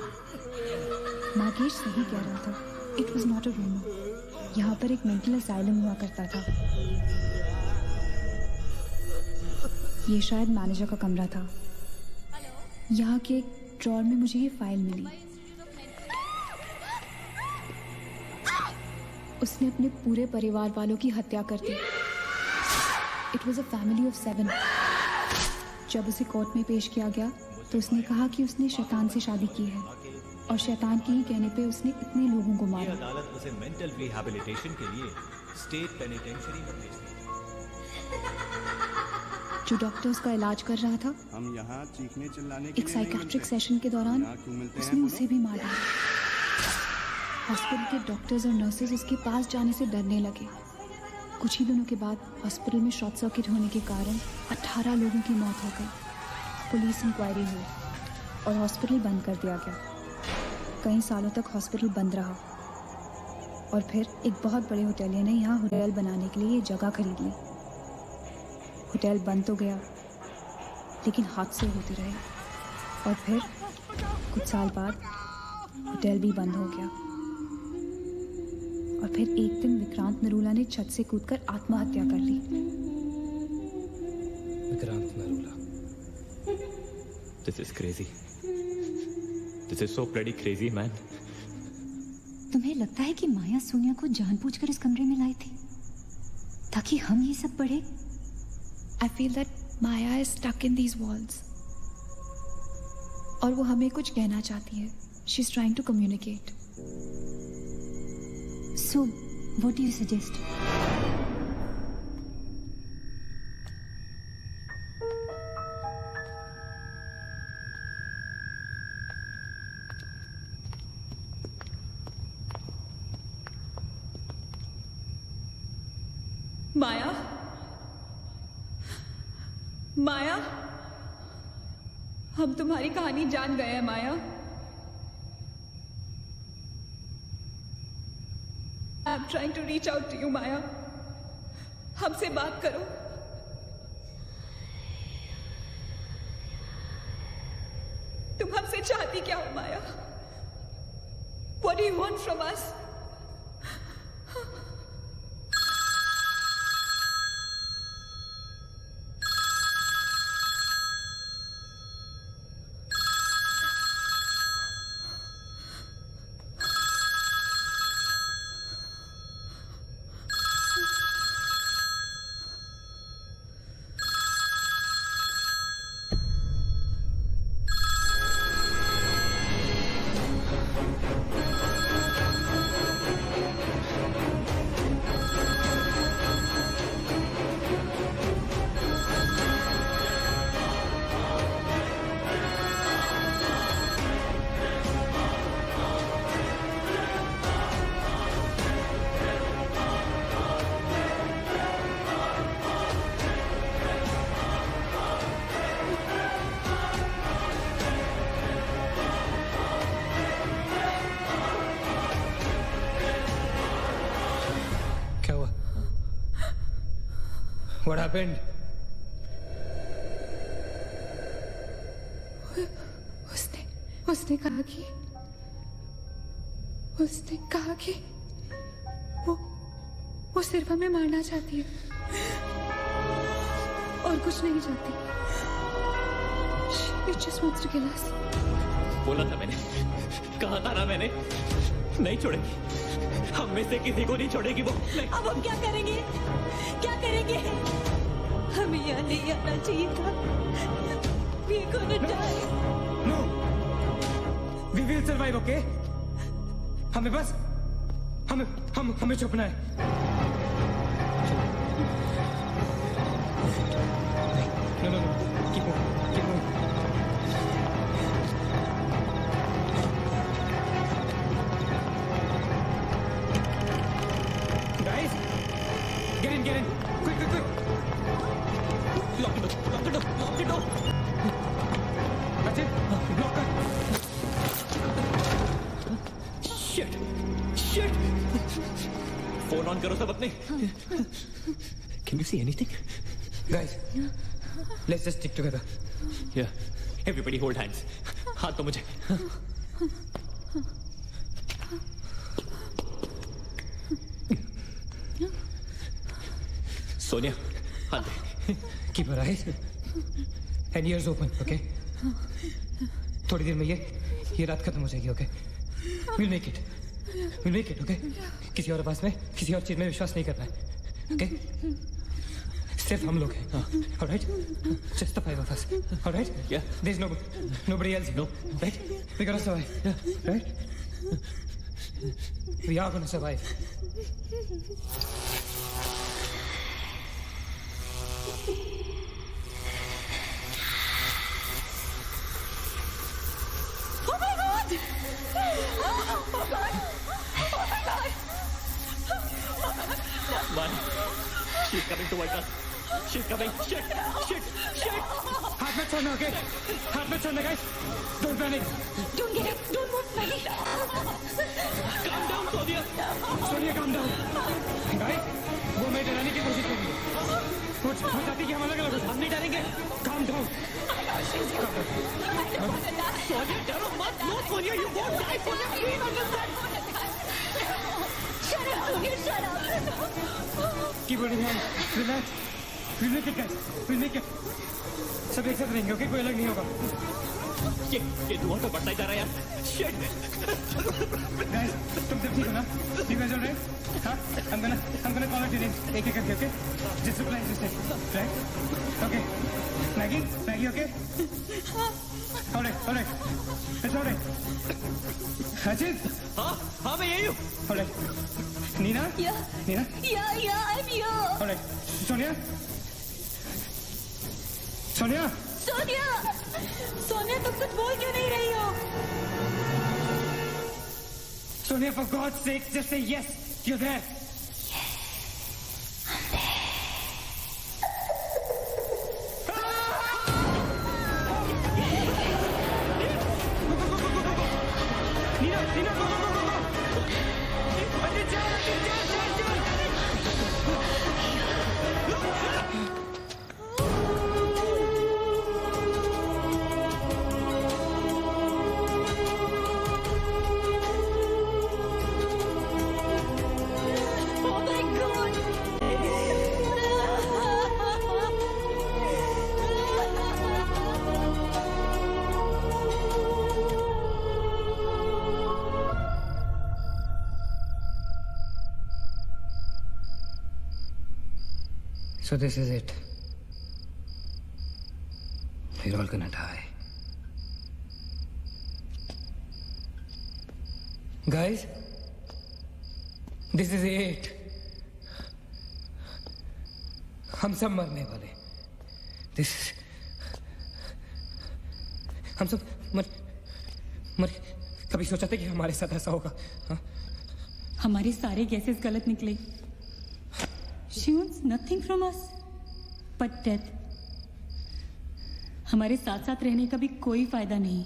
Nagesh सही कह रहा था. It was not a rumour. यहाँ पर एक मेंटल असाइलम हुआ करता था. ये शायद मैनेजर का कमरा था। यहाँ के एक ड्रॉर में मुझे ये फाइल मिली। उसने अपने पूरे परिवार वालों की हत्या कर दी। It was a family of 7। जब उसे कोर्ट में पेश किया गया तो उसने कहा कि उसने शैतान से शादी की है और शैतान के ही कहने पे उसने इतने लोगों को मारा। अदालत उसे मेंटल रिहैबिलिटेशन के लिए स्टेट पेनिटेंशियरी में भेज दी। जो डॉक्टर उसका इलाज कर रहा था, हम यहाँ चीखने चिल्लाने के एक लिए नहीं साइकेट्रिक मिलते। सेशन के दौरान यहाँ क्यों मिलते हैं उसने बोलो? उसे भी मार डाला। हॉस्पिटल के डॉक्टर्स और नर्सेज उसके पास जाने से डरने लगे। कुछ ही दिनों के बाद हॉस्पिटल में शॉर्ट सर्किट होने के कारण 18 लोगों की मौत हो गई। पुलिस इंक्वायरी हुई और हॉस्पिटल बंद कर दिया गया। कई सालों तक हॉस्पिटल बंद रहा और फिर एक बहुत बड़े होटलियर ने यहाँ होटल बनाने के लिए ये जगह खरीद ली। होटल बंद तो गया लेकिन हादसे होते रहे और फिर कुछ साल बाद होटल भी बंद हो गया। और फिर एक दिन विक्रांत नरूला ने छत से कूदकर आत्महत्या कर ली। Vikrant Narula. This is crazy. This is so bloody crazy, man. तुम्हें लगता है कि माया सोनिया को जानबूझकर इस कमरे में लाई थी ताकि हम ये सब पढ़े? I feel that Maya is stuck in these walls. और वो हमें कुछ कहना चाहती है। She's trying to communicate. So, what do you suggest? माया, माया, हम तुम्हारी कहानी जान गए हैं माया। I'm trying to reach out to you, माया। हमसे बात करो। तुम हमसे चाहती क्या हो माया? What do you want from us? What happened? उसने कहा कि वो सिर्फ हमें मारना चाहती है और कुछ नहीं चाहती। She just wants to kill us. बोला था मैंने, कहा था ना मैंने, नहीं छोड़ेगी, हम में से किसी को नहीं छोड़ेगी वो। अब हम क्या करेंगे? क्या करेंगे? हमें यहाँ नहीं आना चाहिए था। We're gonna die. No. We will survive, okay? हमें छुपना है। No. Keep moving. Guys, get in. Quick. Lock the door. That's it. Lock it. Shit. Phone on करो सब अपने। Can you see anything? Guys, let's just stick together. Yeah. Everybody hold hands. हाथ तो मुझे। सोनिया, हाथ दे। Keep her eyes and years open, okay? थोड़ी देर में ये रात खत्म हो जाएगी, okay? Will make it, okay? किसी और आवाज में, किसी और चीज में विश्वास नहीं करना है, ओके? सिर्फ हम लोग हैं, alright? Just the 5 of us, alright? Yeah. There's nobody else, no? Right? We're gonna survive, right? We are gonna survive. Oh my God! Oh God! Oh my God! Man, she's coming towards us. She's coming. Shit! हाथ में छोड़ना, okay? हाथ में छोड़ना, guys. Don't panic. Don't get up! Don't move, Maggie! Calm down, Sonia. Sonia, calm down. Guys, वो मैं डराने की कोशिश कर रही है। वो चाहती कि हम अलग-अलग हो जाएं। हम नहीं डरेंगे। Calm down. Sonia, डरो मत. No, Sonia, you won't die. Sonia, please understand. Shut up! Sonia, shut up! Keep holding on. Relax. We'll make it, guys. We'll make it. सब एक साथ रहेंगे, ओके? कोई अलग नहीं होगा। ये धुआं तो बढ़ता ही जा रहा है यार। Shit. Guys, तुम सब ठीक हो ना? You guys all right? हाँ? I'm gonna call out your names. एक एक करके, okay? Just reply this time, right? Okay. Maggie, okay? All right. It's all right. Ajit? हाँ, मैं यही हूँ। All right. Nina? Yeah. Nina? Yeah, I'm here. All right. Sonia? Sonia, तुम कुछ बोल क्यों नहीं रही हो? Sonia, for God's sake, just say yes. You're there. Nina, go. Ajit, chal. Oh my God! So this is it. We're all gonna die. Guys, this is it. हम सब मरने वाले। हम सब मर कभी सोचा था कि हमारे साथ ऐसा होगा? हाँ? हमारे सारे गैसेस गलत निकले। She wants nothing from us but death. हमारे साथ साथ रहने का भी कोई फायदा नहीं।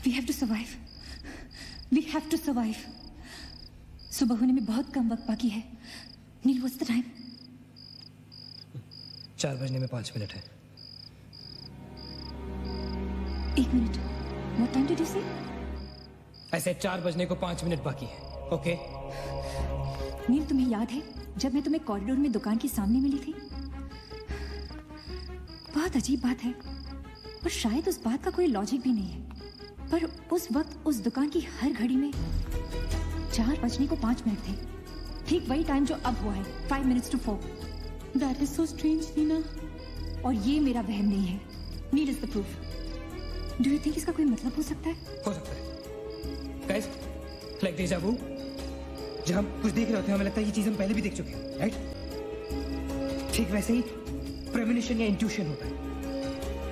We have to survive. We have to survive. सुबह होने में बहुत कम वक्त बाकी है। नील, what's the time? 4 बजने में 5 मिनट है। 1 minute. What time did you say? ऐसे 4 बजने को 5 मिनट बाकी है, ओके? नील, तुम्हें याद है जब मैं तुम्हें कॉरिडोर में दुकान के सामने मिली थी? बहुत अजीब बात है और शायद उस बात का कोई लॉजिक भी नहीं है, पर उस वक्त उस दुकान की हर घड़ी में 4 बजने को 5 मिनट थे। ठीक वही टाइम जो अब हुआ है, 5 minutes to 4. That is so strange, Neena. और ये मेरा वहम नहीं है। Neel is the proof. Do you think इसका कोई मतलब हो सकता है? हो सकता है। गाइस, लाइक डेजा वू, जब हम कुछ देख रहे होते हैं हमें लगता है ये चीज हम पहले भी देख चुके हैं, राइट? ठीक वैसे ही प्रेमोनिशन या इंट्यूशन होता है,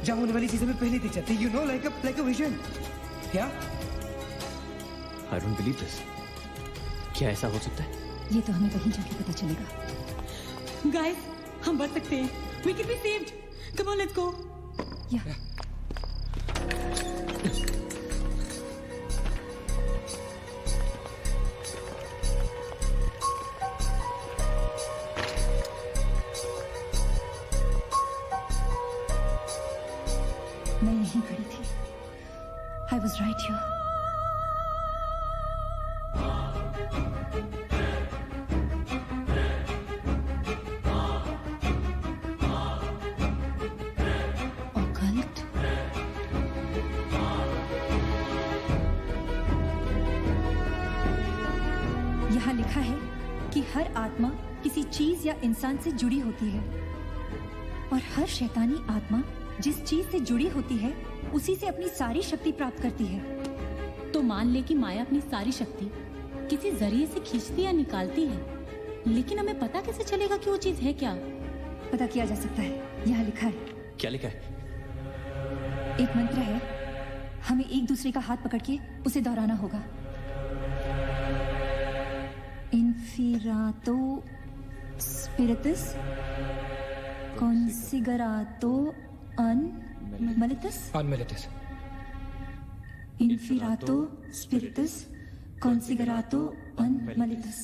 जब होने वाली चीजें हमें पहले दिख जाती है, you know, like a vision. क्या? I don't believe this. क्या ऐसा हो सकता है? ये तो हमें वहीं जाके पता चलेगा। गाइस, हम बच सकते हैं। We can be saved. Come on, let's go. Yeah. मैं यहीं खड़ी थी। I was right here. लिखा है कि हर आत्मा किसी चीज या इंसान से जुड़ी होती है और हर शैतानी आत्मा जिस चीज से जुड़ी होती है उसी से अपनी सारी शक्ति प्राप्त करती है। तो मान ले कि माया अपनी सारी शक्ति किसी जरिए से खींचती या निकालती है, लेकिन हमें पता कैसे चलेगा कि वो चीज है क्या? पता किया जा सकता है, यहाँ लिखा है। क्या लिखा है? एक मंत्र है, हमें एक दूसरे का हाथ पकड़ के उसे दोहराना होगा। इन्फिरातो स्पिरिटस कॉन्सिगरातो अनमिलिटस। Inferato spiritus considerato unmalitus.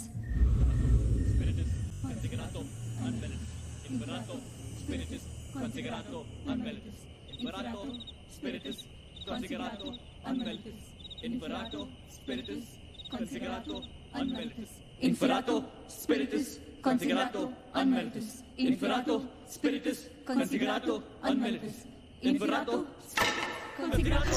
Considerato unmalitus. Inferato spiritus considerato unmalitus. Inferato spiritus considerato unmalitus. Inferato spiritus considerato unmalitus. Inferato spiritus considerato unmalitus. Inferato spiritus considerato unmalitus. Inferato considerato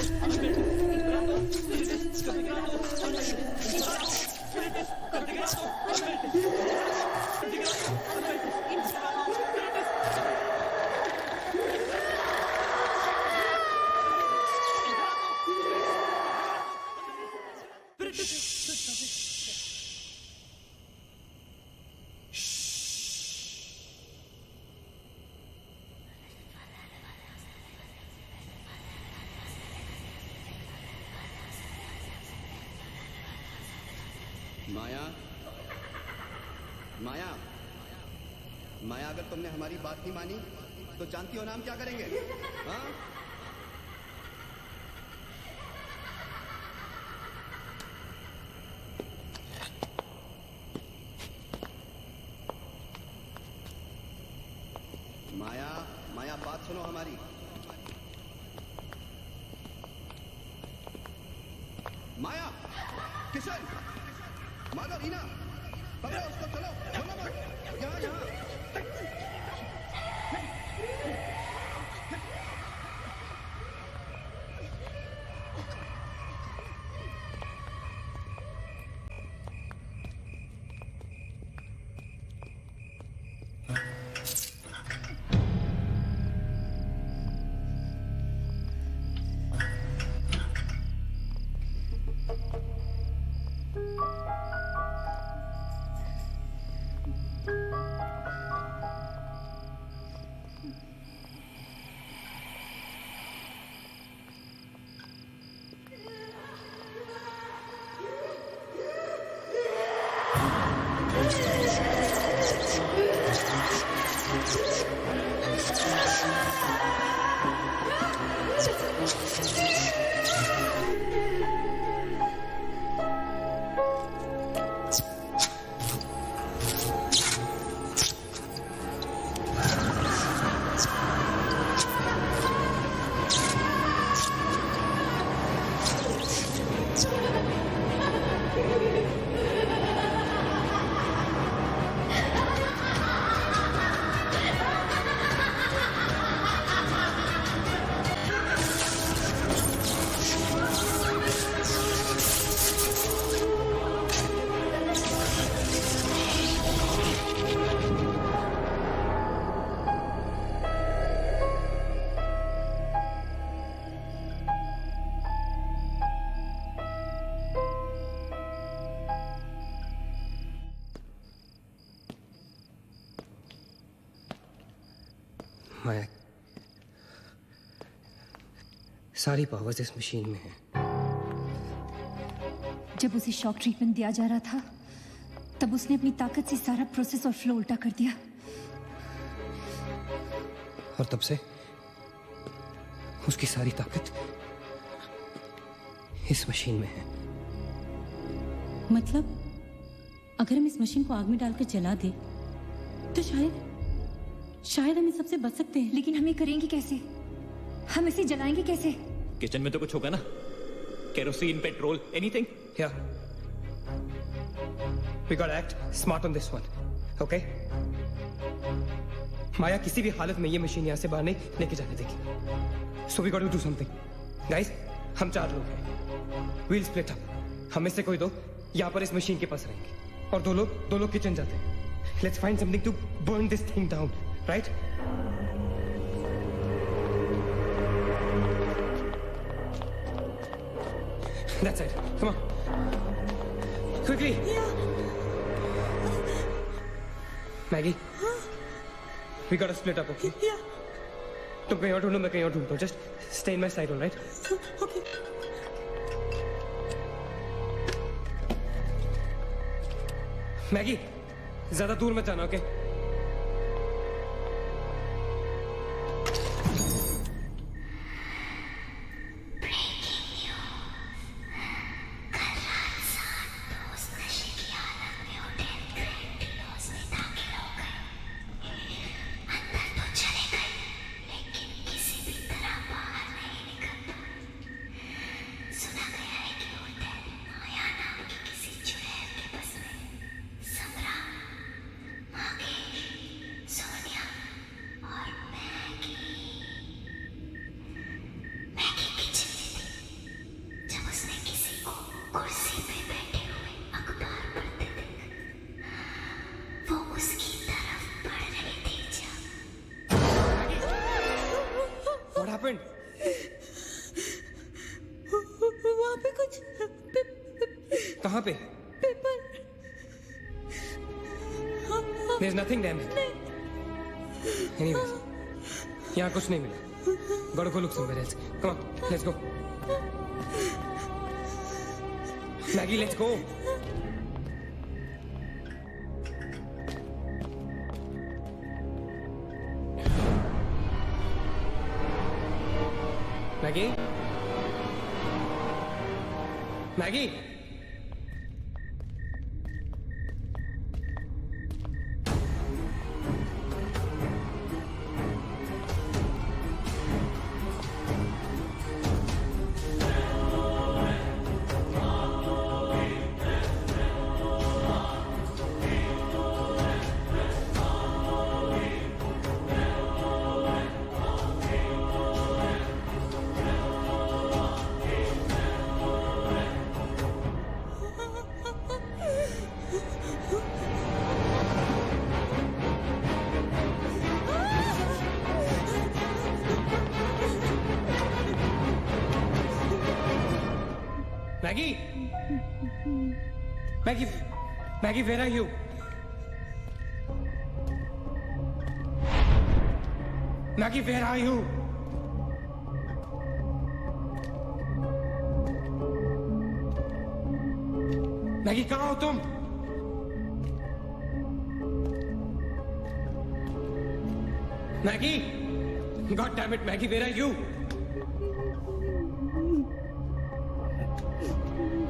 माया, माया, माया, अगर तुमने हमारी बात नहीं मानी तो जानती हो ना हम क्या करेंगे? हाँ? माया, माया, बात सुनो हमारी। माया, किशन, माधव, रीना, पकड़ो उसको, चलो, छोड़ो मत, यहाँ, यहाँ। माया, सारी पावर्स इस मशीन में है। जब उसे शॉक ट्रीटमेंट दिया जा रहा था तब उसने अपनी ताकत से सारा प्रोसेस और फ्लो उल्टा कर दिया, और तब से उसकी सारी ताकत इस मशीन में है। मतलब अगर हम इस मशीन को आग में डालकर जला दे तो शायद हम इस सबसे बच सकते हैं। लेकिन हम ये करेंगे कैसे? हम इसे जलाएंगे कैसे? किचन में तो कुछ होगा ना, kerosene, petrol, anything. Yeah. We gotta act smart on this one, okay? माया किसी भी हालत में ये मशीन यहाँ से बाहर नहीं लेके जाने देगी। So we gotta do something. Guys, हम 4 लोग हैं। We'll split up. हम में से कोई 2 यहाँ पर इस मशीन के पास रहेंगे। और दो लोग किचन जाते हैं. Let's find something to burn this thing down, right? That's it. Come on. Quickly. Maggie. We gotta split up, okay? Yeah. तुम कहीं और ढूंढो, मैं कहीं और ढूंढता हूँ. Just stay in my side, all right? Okay. Maggie, ज्यादा दूर मत जाना, okay? What happened? वहाँ पे कुछ कहाँ पे? Paper. There's nothing there. Anyways, यहाँ कुछ नहीं मिला. Gotta go look somewhere else. Come on, let's go. Maggie, let's go. Maggie? Maggie? Maggie? Maggie, where are you? Maggie, where are you? Maggie, कहाँ हो तुम? Maggie? God damn it, Maggie, where are you?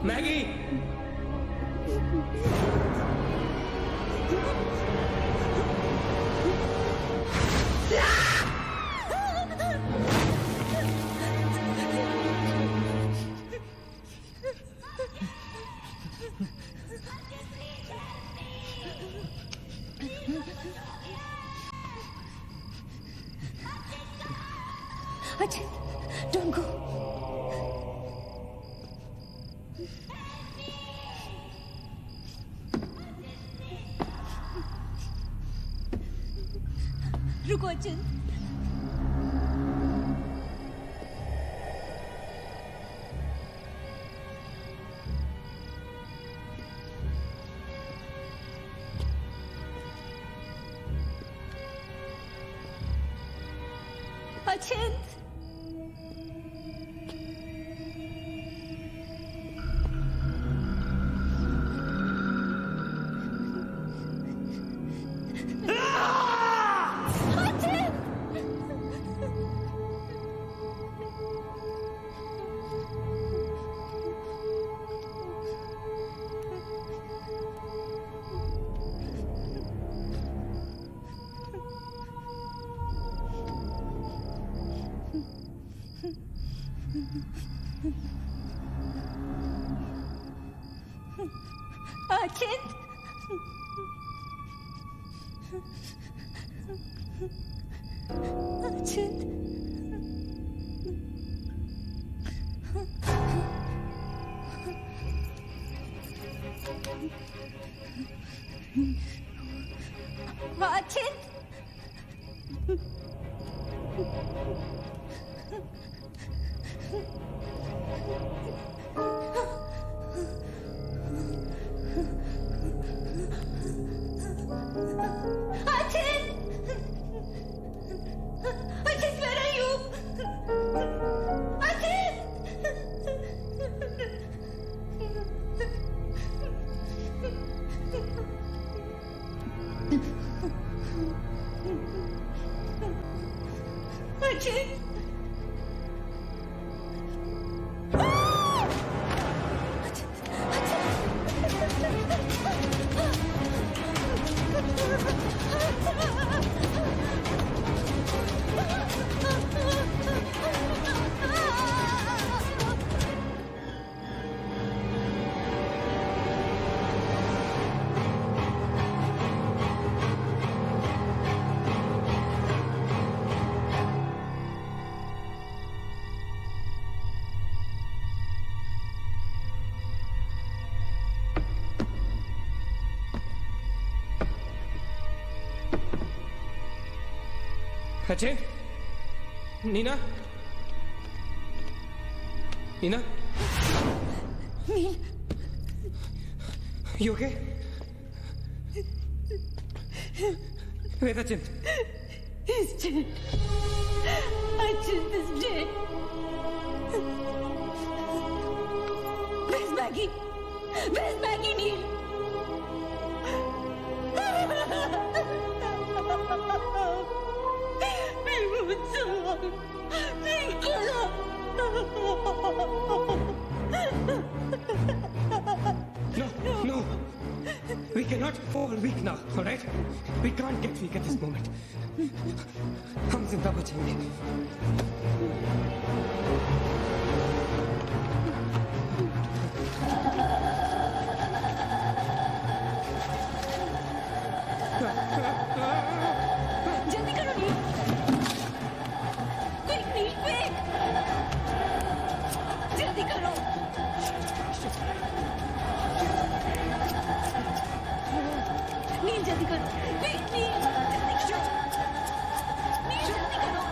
Maggie! Ajay, don't go. रुको अचिंत. अचिंत. अचिंत. अचिंत. अचिंत where are you? Ajit! अचिंत, Neena, Neena, you okay? Where's Achint? He's dead. Achint is dead. Where's Maggie? Where's Maggie, Neil? No. We cannot fall weak now, all right? We can't get weak at this moment. हम जिंदा बचेंगे. जल्दी करो नील. Quick, Neil, quick. जल्दी करो. नील जल्दी करो. Quick, Neil. जल्दी करो. नील जल्दी करो.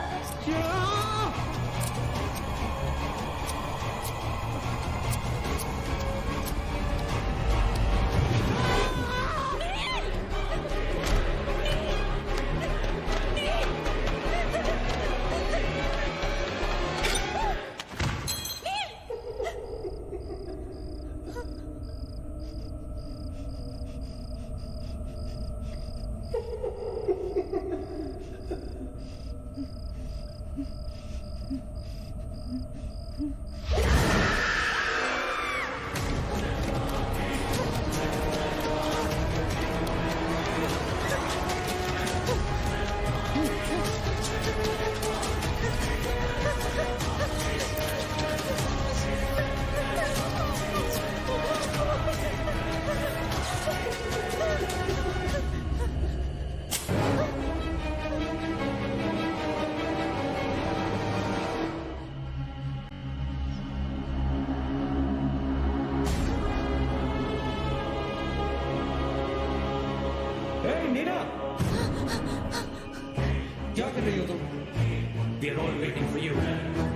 क्या कर रही हो तुम? We are all waiting for you.